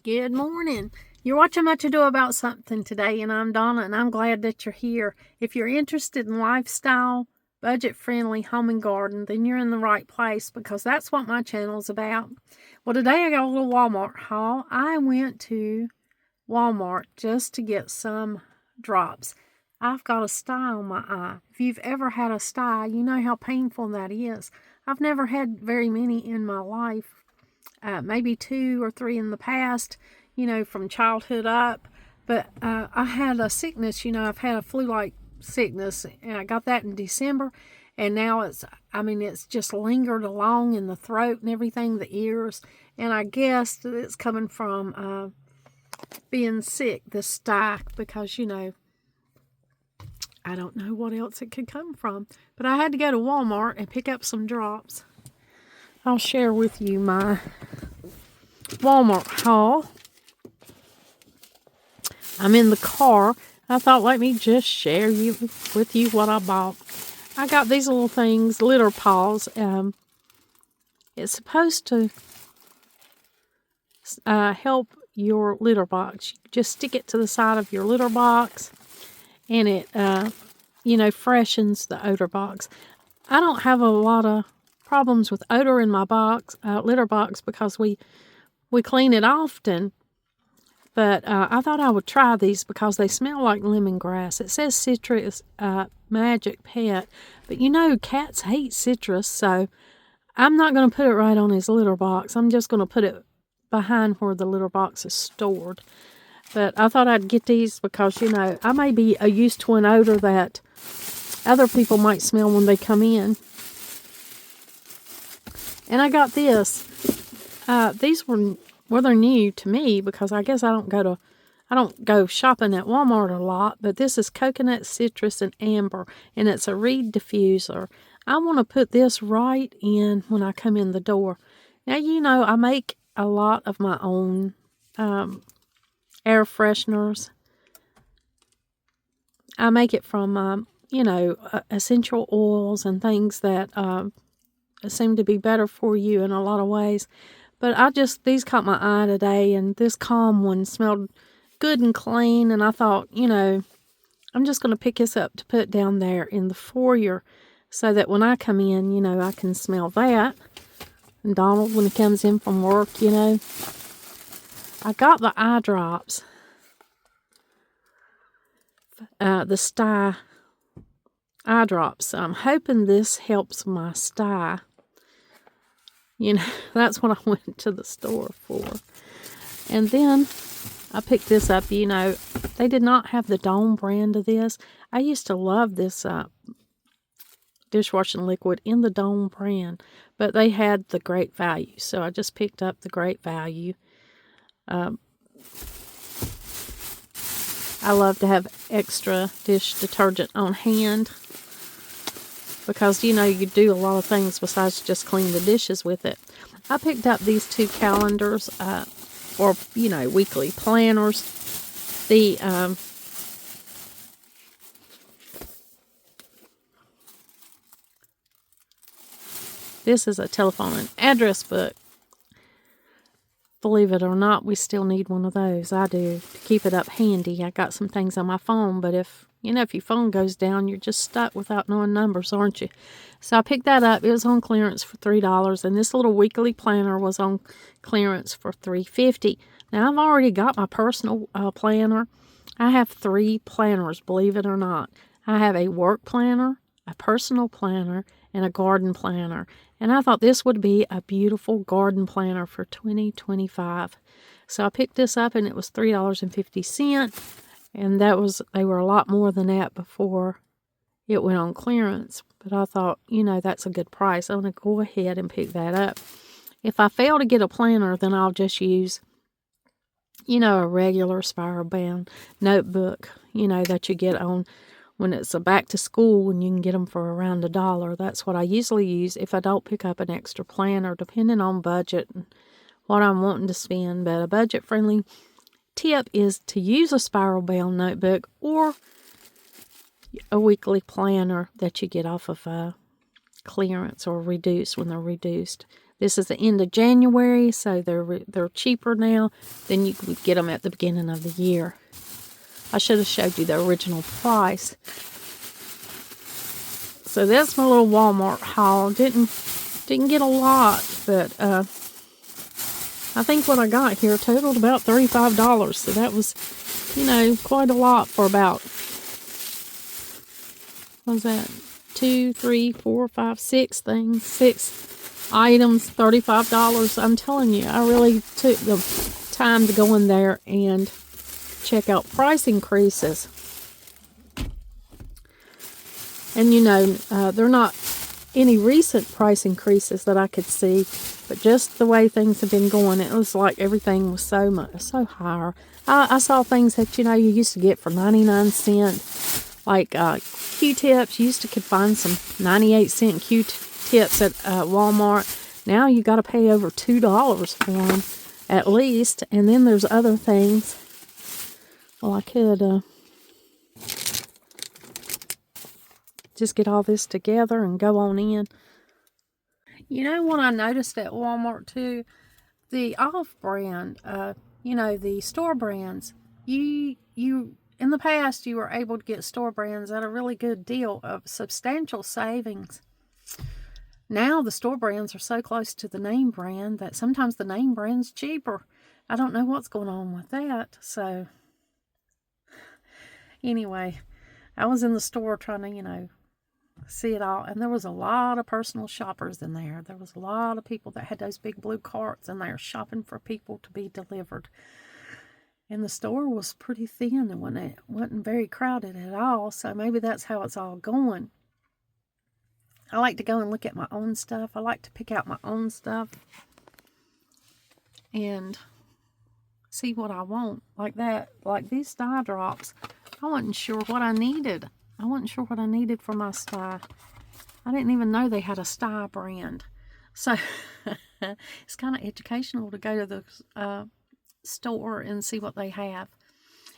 Good morning. You're watching Much Ado About Something today, and I'm Donna, and I'm glad that you're here. If you're interested in lifestyle, budget-friendly home and garden, then you're in the right place because that's what my channel's about. Well, today I got a little Walmart haul. I went to Walmart just to get some drops. I've got a stye on my eye. If you've ever had a stye, you know how painful that is. I've never had very many in my life. Maybe 2 or 3 in the past, from childhood up. But I had a sickness, I've had a flu-like sickness, and I got that in December. And now it's just lingered along in the throat and everything, the ears. And I guess that it's coming from being sick, this stye, because, I don't know what else it could come from. But I had to go to Walmart and pick up some drops. I'll share with you my Walmart haul. I'm in the car. I thought, let me just share with you what I bought. I got these little things, litter paws. It's supposed to help your litter box. You just stick it to the side of your litter box, and it, freshens the odor box. I don't have a lot of problems with odor in my litter box, because we clean it often. But I thought I would try these because they smell like lemongrass. It says citrus magic pet, but cats hate citrus, so I'm not going to put it right on his litter box. I'm just going to put it behind where the litter box is stored. But I thought I'd get these because, I may be used to an odor that other people might smell when they come in. And I got this. These they're new to me because I guess I don't go shopping at Walmart a lot, but this is coconut, citrus, and amber, and it's a reed diffuser. I want to put this right in when I come in the door. Now, I make a lot of my own air fresheners. I make it from, essential oils and things that seem to be better for you in a lot of ways. But these caught my eye today, and this calm one smelled good and clean, and I thought, I'm just going to pick this up to put down there in the foyer so that when I come in, I can smell that. And Donald, when he comes in from work, I got the eye drops, the Stye eye drops. So I'm hoping this helps my stye. That's what I went to the store for. And then I picked this up. They did not have the Dome brand of this. I used to love this dishwashing liquid in the Dome brand, but they had the Great Value, so I just picked up the Great Value. I love to have extra dish detergent on hand because, you do a lot of things besides just clean the dishes with it. I picked up these 2 calendars, or, weekly planners. This is a telephone and address book. Believe it or not, we still need one of those. I do, to keep it up handy. I got some things on my phone, but if your phone goes down, you're just stuck without knowing numbers, aren't you? So I picked that up. It was on clearance for $3, and this little weekly planner was on clearance for $3.50. Now, I've already got my personal planner. I have 3 planners, believe it or not. I have a work planner, a personal planner, and a garden planner. And I thought this would be a beautiful garden planner for $20.25. So I picked this up, and it was $3.50. And they were a lot more than that before it went on clearance. But I thought, that's a good price. I'm going to go ahead and pick that up. If I fail to get a planner, then I'll just use, a regular spiral-bound notebook, that you get on when it's a back to school, and you can get them for around $1. That's what I usually use if I don't pick up an extra planner, depending on budget and what I'm wanting to spend. But a budget-friendly tip is to use a spiral-bound notebook or a weekly planner that you get off of clearance or reduced when they're reduced. This is the end of January, so they're cheaper now than you would get them at the beginning of the year. I should have showed you the original price. So that's my little Walmart haul. Didn't get a lot, but I think what I got here totaled about $35. So that was, quite a lot for about, what was that? 2, 3, 4, 5, 6 things. 6 items, $35. I'm telling you, I really took the time to go in there and check out price increases. And they're not any recent price increases that I could see, but just the way things have been going, it was like everything was so higher. I saw things that you used to get for 99 cents, like Q-tips. You used to could find some 98-cent Q-tips at Walmart. Now you got to pay over $2 for them at least. And then there's other things. Well, I could just get all this together and go on in. You know what I noticed at Walmart too? The off-brand, the store brands. You in the past you were able to get store brands at a really good deal of substantial savings. Now the store brands are so close to the name brand that sometimes the name brand's cheaper. I don't know what's going on with that. So anyway, I was in the store trying to, see it all, and there was a lot of personal shoppers in there. There was a lot of people that had those big blue carts in there shopping for people to be delivered. And the store was pretty thin and it wasn't very crowded at all, so maybe that's how it's all going. I like to go and look at my own stuff. I like to pick out my own stuff and see what I want. Like that, like these Stye drops. I wasn't sure what I needed. I wasn't sure what I needed for my Stye. I didn't even know they had a Stye brand. So it's kind of educational to go to the store and see what they have.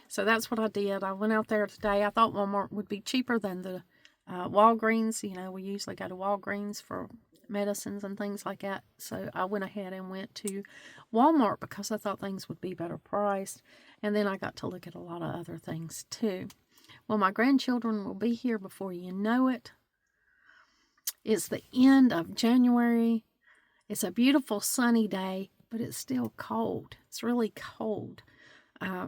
So that's what I did. I went out there today. I thought Walmart would be cheaper than the Walgreens. We usually go to Walgreens for medicines and things like that. So I went ahead and went to Walmart because I thought things would be better priced. And then I got to look at a lot of other things too. Well, my grandchildren will be here before you know it. It's the end of January. It's a beautiful sunny day, but it's still cold. It's really cold. I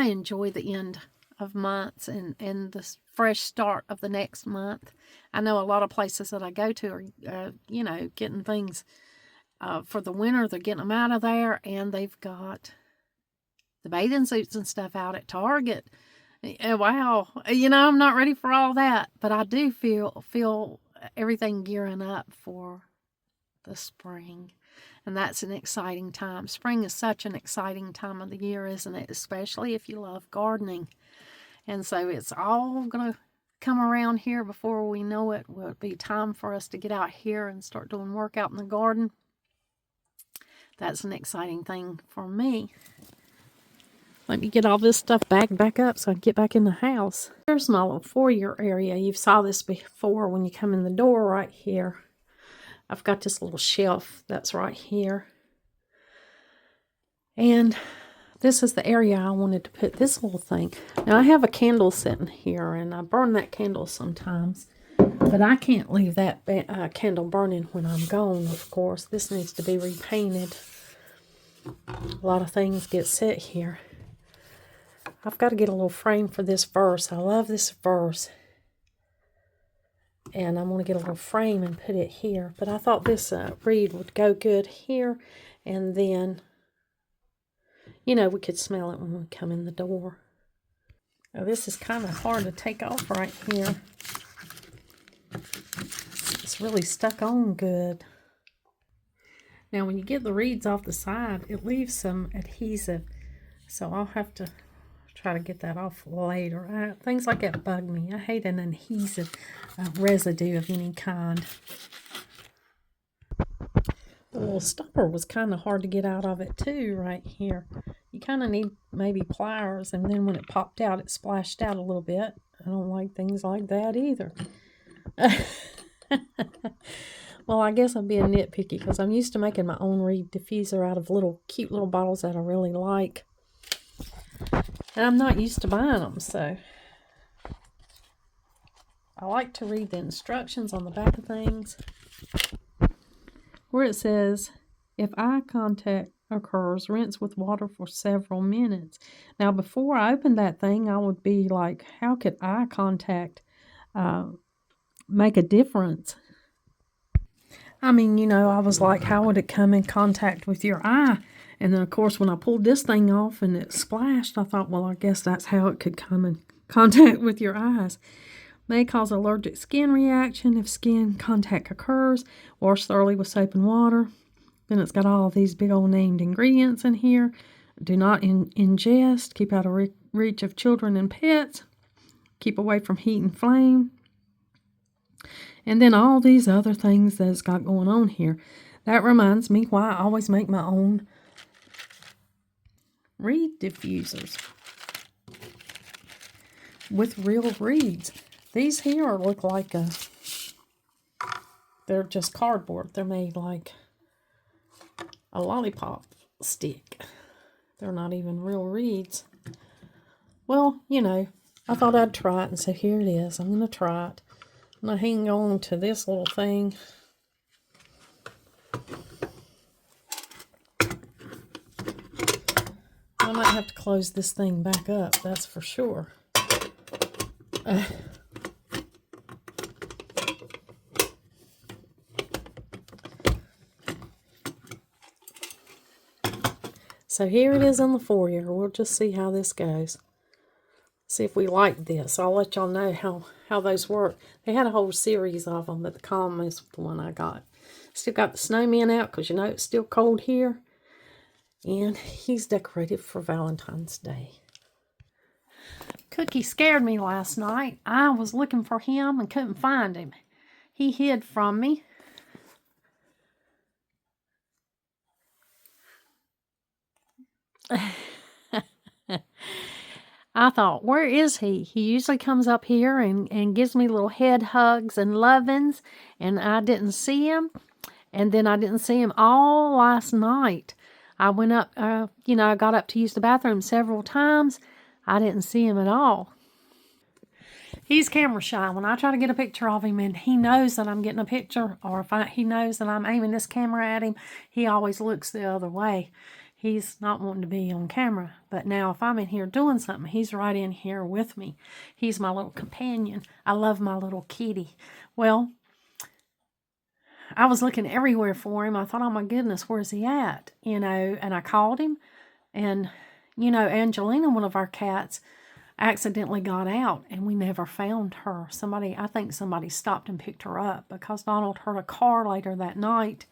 enjoy the end of months and the fresh start of the next month. I know a lot of places that I go to are, getting things for the winter. They're getting them out of there, and they've got the bathing suits and stuff out at Target. Wow. I'm not ready for all that, but I do feel everything gearing up for the spring. And that's an exciting time. Spring is such an exciting time of the year, isn't it? Especially if you love gardening. And so it's all going to come around here before we know it. Will be time for us to get out here and start doing work out in the garden. That's an exciting thing for me. Let me get all this stuff back up so I can get back in the house. Here's my little foyer area. You saw this before when you come in the door right here. I've got this little shelf that's right here. And this is the area I wanted to put this little thing. Now I have a candle sitting here, and I burn that candle sometimes. But I can't leave that candle burning when I'm gone, of course. This needs to be repainted. A lot of things get set here. I've got to get a little frame for this verse. I love this verse. And I'm going to get a little frame and put it here. But I thought this reed would go good here. And then, we could smell it when we come in the door. Now, this is kind of hard to take off right here. It's really stuck on good. Now, when you get the reeds off the side, it leaves some adhesive. So I'll have to try to get that off later. Things like that bug me. I hate an adhesive residue of any kind. The little stopper was kind of hard to get out of it too, right here. You kind of need maybe pliers, and then when it popped out, it splashed out a little bit. I don't like things like that either. Well, I guess I'm being nitpicky because I'm used to making my own reed diffuser out of little cute little bottles that I really like. And I'm not used to buying them, so I like to read the instructions on the back of things where it says, if eye contact occurs, rinse with water for several minutes. Now, before I opened that thing, I would be like, how could eye contact make a difference? I mean, I was like, how would it come in contact with your eye? And then, of course, when I pulled this thing off and it splashed, I thought, well, I guess that's how it could come in contact with your eyes. May cause allergic skin reaction if skin contact occurs. Wash thoroughly with soap and water. Then it's got all these big old named ingredients in here. Do not ingest. Keep out of reach of children and pets. Keep away from heat and flame. And then all these other things that it's got going on here. That reminds me why I always make my own reed diffusers with real reeds. These here look like they're just cardboard. They're made like a lollipop stick. They're not even real reeds. Well, I thought I'd try it, and so here it is. I'm going to try it. I'm going to hang on to this little thing. I might have to close this thing back up, that's for sure. So here it is in the foyer. We'll just see how this goes. See if we like this. I'll let y'all know how those work. They had a whole series of them, but the Calm is the one I got. Still got the snowman out because it's still cold here. And he's decorated for Valentine's Day. Cookie scared me last night. I was looking for him and couldn't find him. He hid from me. I thought, where is he? He usually comes up here and gives me little head hugs and lovings, and I didn't see him. And then I didn't see him all last night. I went up, I got up to use the bathroom several times. I didn't see him at all. He's camera shy. When I try to get a picture of him and he knows that I'm getting a picture, or if he knows that I'm aiming this camera at him, he always looks the other way. He's not wanting to be on camera. But now if I'm in here doing something, he's right in here with me. He's my little companion. I love my little kitty. Well, I was looking everywhere for him. I thought, oh my goodness, where's he at? And I called him. And, Angelina, one of our cats, accidentally got out and we never found her. I think somebody stopped and picked her up because Donald heard a car later that night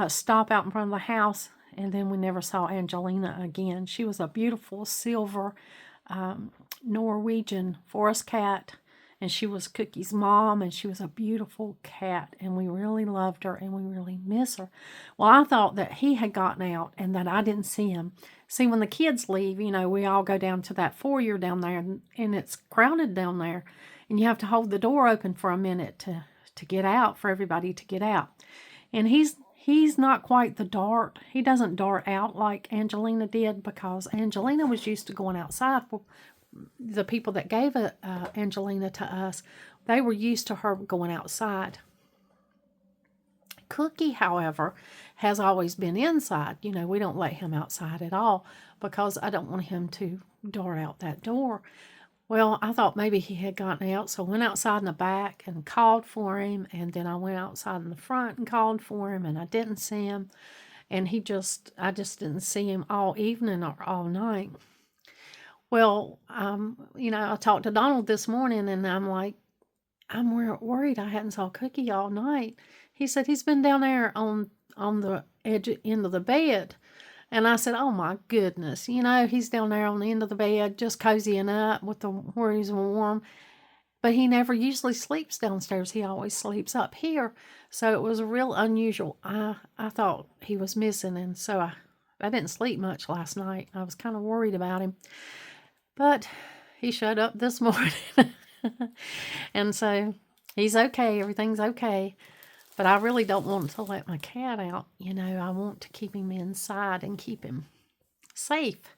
stop out in front of the house, and then we never saw Angelina again. She was a beautiful silver Norwegian forest cat, and she was Cookie's mom, and she was a beautiful cat, and we really loved her, and we really miss her. Well, I thought that he had gotten out and that I didn't see him. See, when the kids leave, we all go down to that foyer down there, and it's crowded down there, and you have to hold the door open for a minute to get out, for everybody to get out. And he's not quite the dart. He doesn't dart out like Angelina did, because Angelina was used to going outside. Well, the people that gave Angelina to us, they were used to her going outside. Cookie, however, has always been inside. We don't let him outside at all because I don't want him to dart out that door. Well, I thought maybe he had gotten out, so I went outside in the back and called for him, and then I went outside in the front and called for him, and I didn't see him, and I just didn't see him all evening or all night. Well, I talked to Donald this morning, and I'm like, I'm worried I hadn't saw Cookie all night. He said he's been down there on the end of the bed. And I said, oh my goodness, he's down there on the end of the bed just cozying up where he's warm. But he never usually sleeps downstairs. He always sleeps up here. So it was real unusual. I thought he was missing, and so I didn't sleep much last night. I was kind of worried about him. But he showed up this morning. And so he's okay. Everything's okay. But I really don't want to let my cat out. You know, I want to keep him inside and keep him safe.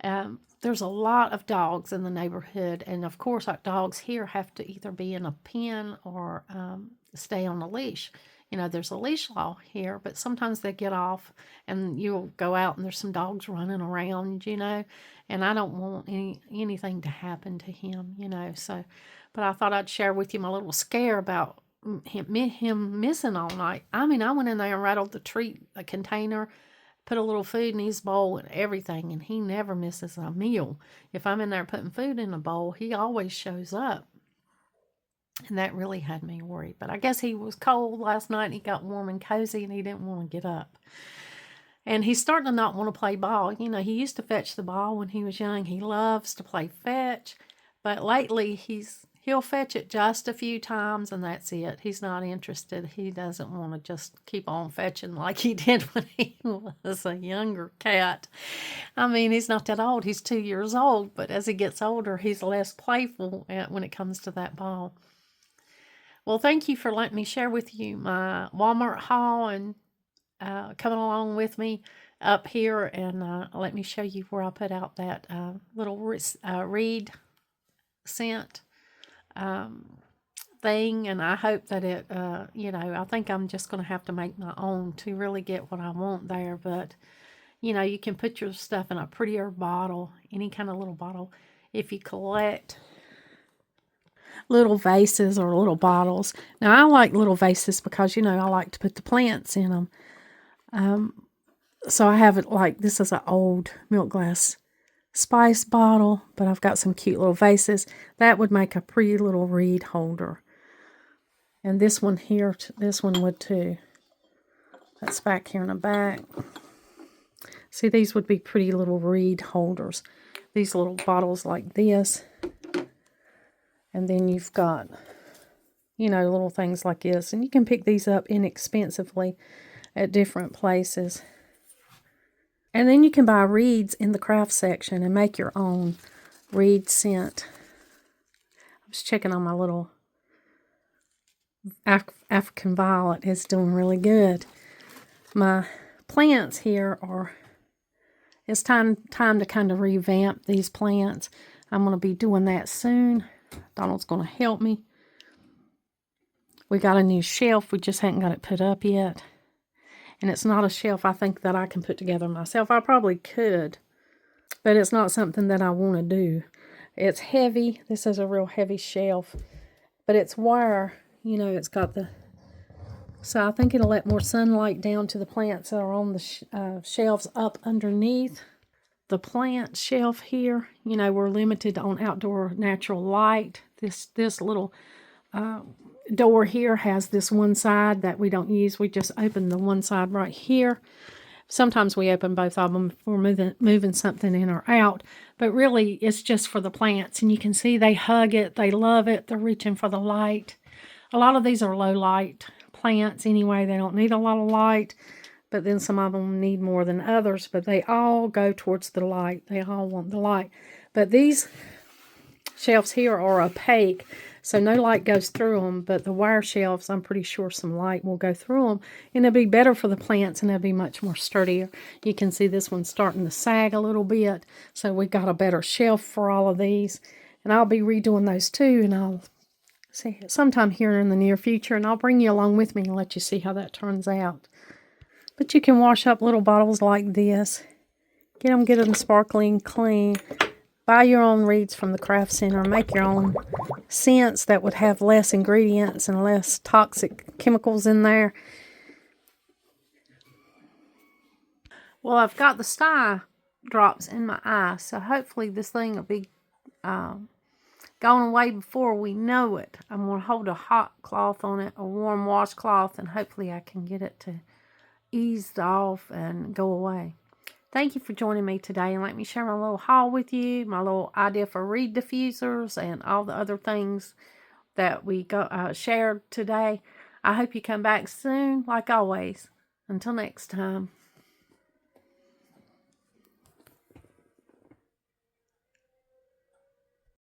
There's a lot of dogs in the neighborhood, and of course, our dogs here have to either be in a pen or stay on a leash. You know, there's a leash law here, but sometimes they get off, and you'll go out and there's some dogs running around. You know, and I don't want anything to happen to him. You know, so, but I thought I'd share with you my little scare about him missing all night. I mean, I went in there and rattled the treat a container, put a little food in his bowl and everything, and he never misses a meal. If I'm in there putting food in a bowl, he always shows up. And that really had me worried. But I guess he was cold last night and he got warm and cozy and he didn't want to get up. And he's starting to not want to play ball. You know, he used to fetch the ball when he was young. He loves to play fetch. But lately he'll fetch it just a few times and that's it. He's not interested. He doesn't want to just keep on fetching like he did when he was a younger cat. I mean, he's not that old. He's 2 years old, but as he gets older, he's less playful when it comes to that ball. Well, thank you for letting me share with you my Walmart haul and coming along with me up here and let me show you where I put out that little reed scent thing, and I hope that it you know, I think I'm just going to have to make my own to really get what I want there. But you know, you can put your stuff in a prettier bottle, any kind of little bottle, if you collect little vases or little bottles. Now I like little vases because, you know, I like to put the plants in them. So I have it like, this is an old milk glass spice bottle, but I've got some cute little vases. That would make a pretty little reed holder. And this one here, this one would too. That's back here in the back. See, these would be pretty little reed holders. These little bottles like this. And then you've got, you know, little things like this. And you can pick these up inexpensively at different places. And then you can buy reeds in the craft section and make your own reed scent. I was checking on my little African violet. It's doing really good. My plants here are, it's time to kind of revamp these plants. I'm going to be doing that soon. Donald's going to help me. We got a new shelf. We just hadn't got it put up yet. And it's not a shelf I think that I can put together myself. I probably could, but it's not something that I want to do. It's heavy. This is a real heavy shelf, but it's wire. You know, it's got the... So I think it'll let more sunlight down to the plants that are on the shelves up underneath. The plant shelf here, you know, we're limited on outdoor natural light. This little door here has this one side that we don't use. We just open the one side right here. Sometimes we open both of them if we're moving something in or out. But really, it's just for the plants. And you can see they hug it. They love it. They're reaching for the light. A lot of these are low light plants anyway. They don't need a lot of light. But then some of them need more than others. But they all go towards the light. They all want the light. But these shelves here are opaque. So no light goes through them, but the wire shelves, I'm pretty sure some light will go through them. And it'll be better for the plants and it'll be much more sturdier. You can see this one's starting to sag a little bit. So we got a better shelf for all of these. And I'll be redoing those too. And I'll see sometime here in the near future. And I'll bring you along with me and let you see how that turns out. But you can wash up little bottles like this. Get them sparkling clean. Buy your own reeds from the craft center. Make your own scents that would have less ingredients and less toxic chemicals in there. Well, I've got the Stye drops in my eye, so hopefully this thing will be gone away before we know it. I'm going to hold a hot cloth on it, a warm washcloth, and hopefully I can get it to ease off and go away. Thank you for joining me today and let me share my little haul with you, my little idea for reed diffusers and all the other things that we shared today. I hope you come back soon, like always. Until next time.